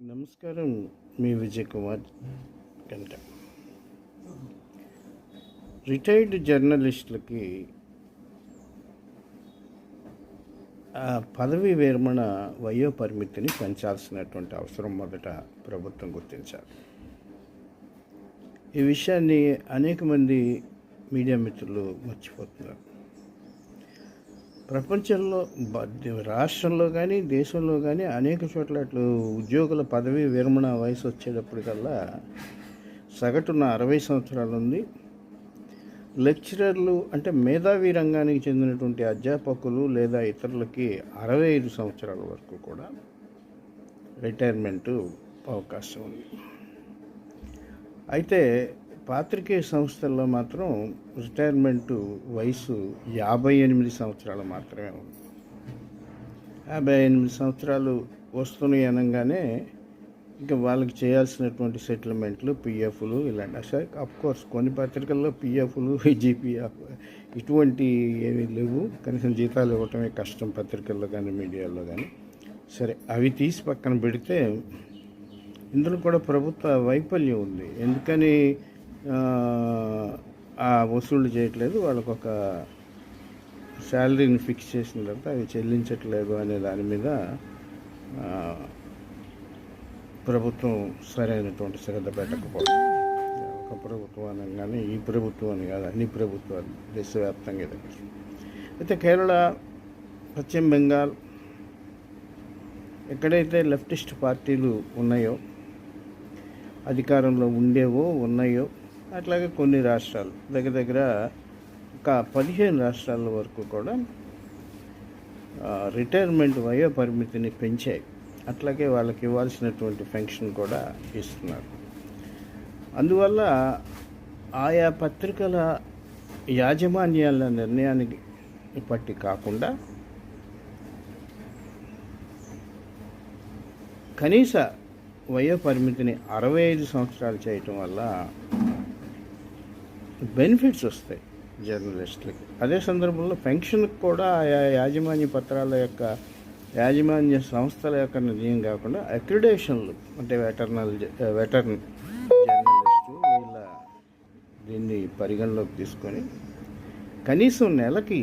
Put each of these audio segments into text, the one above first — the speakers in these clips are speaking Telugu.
నమస్కారం. మీ విజయ్ కుమార్ గంట. రిటైర్డ్ జర్నలిస్టులకి పదవీ విరమణ వయో పరిమితిని పెంచాల్సినటువంటి అవసరం మొదట ప్రభుత్వం గుర్తించాలి. ఈ విషయాన్ని అనేక మంది మీడియా మిత్రులు మర్చిపోతున్నారు. ప్రపంచంలో రాష్ట్రంలో కానీ దేశంలో కానీ అనేక చోట్ల అట్లు ఉద్యోగుల పదవీ విరమణ వయసు వచ్చేటప్పటికల్లా సగటున 60 సంవత్సరాలు ఉంది. లెక్చరర్లు అంటే మేధావి రంగానికి చెందినటువంటి అధ్యాపకులు లేదా ఇతరులకి 65 సంవత్సరాల వరకు కూడా రిటైర్మెంటు అవకాశం ఉంది. అయితే పాత్రికేయ సంస్థల్లో మాత్రం రిటైర్మెంటు వయసు 58 సంవత్సరాలు మాత్రమే ఉంది. 58 సంవత్సరాలు వస్తున్నాయి అనగానే ఇంకా వాళ్ళకి చేయాల్సినటువంటి సెటిల్మెంట్లు, పిఎఫ్లు ఇలాంటి అసలు అఫ్కోర్స్ కొన్ని పత్రికల్లో పిఎఫ్లు, జీపీఎఫ్ ఇటువంటి ఏమీ లేవు. కనీసం జీతాలు ఇవ్వటమే కష్టం పత్రికల్లో కానీ మీడియాలో కానీ. సరే, అవి తీసి పక్కన పెడితే ఇందులో కూడా ప్రభుత్వ వైఫల్యం ఉంది. ఎందుకని వసూళ్ళు చేయట్లేదు, వాళ్ళకు ఒక శాలరీని ఫిక్స్ చేసిన తర్వాత అవి చెల్లించట్లేదు అనే దాని మీద ప్రభుత్వం సరైనటువంటి శ్రద్ధ పెట్టకపోవడం. ఒక ప్రభుత్వం అనగానే ఈ ప్రభుత్వం అని కాదు, అన్ని ప్రభుత్వాలు దేశవ్యాప్తంగా ఇది. అయితే కేరళ, పశ్చిమ బెంగాల్ ఎక్కడైతే లెఫ్టిస్ట్ పార్టీలు ఉన్నాయో, అధికారంలో ఉండేవో ఉన్నాయో, అట్లాగే కొన్ని రాష్ట్రాలు దగ్గర ఒక 15 రాష్ట్రాల వరకు కూడా రిటైర్మెంట్ వయో పరిమితిని పెంచాయి. అట్లాగే వాళ్ళకి ఇవ్వాల్సినటువంటి పెన్షన్ కూడా ఇస్తున్నారు. అందువల్ల ఆయా పత్రికల యాజమాన్యాల నిర్ణయానికి బట్టి కాకుండా కనీస వయో పరిమితిని 65 సంవత్సరాలు చేయటం వల్ల బెనిఫిట్స్ వస్తాయి జర్నలిస్టులకి. అదే సందర్భంలో పెన్షన్కి కూడా ఆయా యాజమాన్య పత్రాల యొక్క యాజమాన్య సంస్థల యొక్క నిర్ణయం కాకుండా అక్రిడేషన్లు అంటే వెటర్న్ జర్నలిస్టు వీళ్ళ దీన్ని పరిగణలోకి తీసుకొని కనీసం నెలకి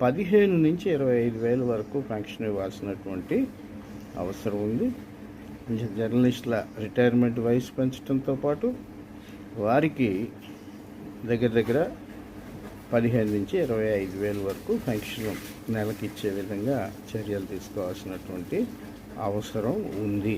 15 నుంచి 25 వేల వరకు పెన్షన్ ఇవ్వాల్సినటువంటి అవసరం ఉంది. జర్నలిస్టుల రిటైర్మెంట్ వయసు పెంచడంతో పాటు వారికి దగ్గర 15 నుంచి 25 వేల వరకు పెన్షన్ నెలకి ఇచ్చే విధంగా చర్యలు తీసుకోవాల్సినటువంటి అవసరం ఉంది.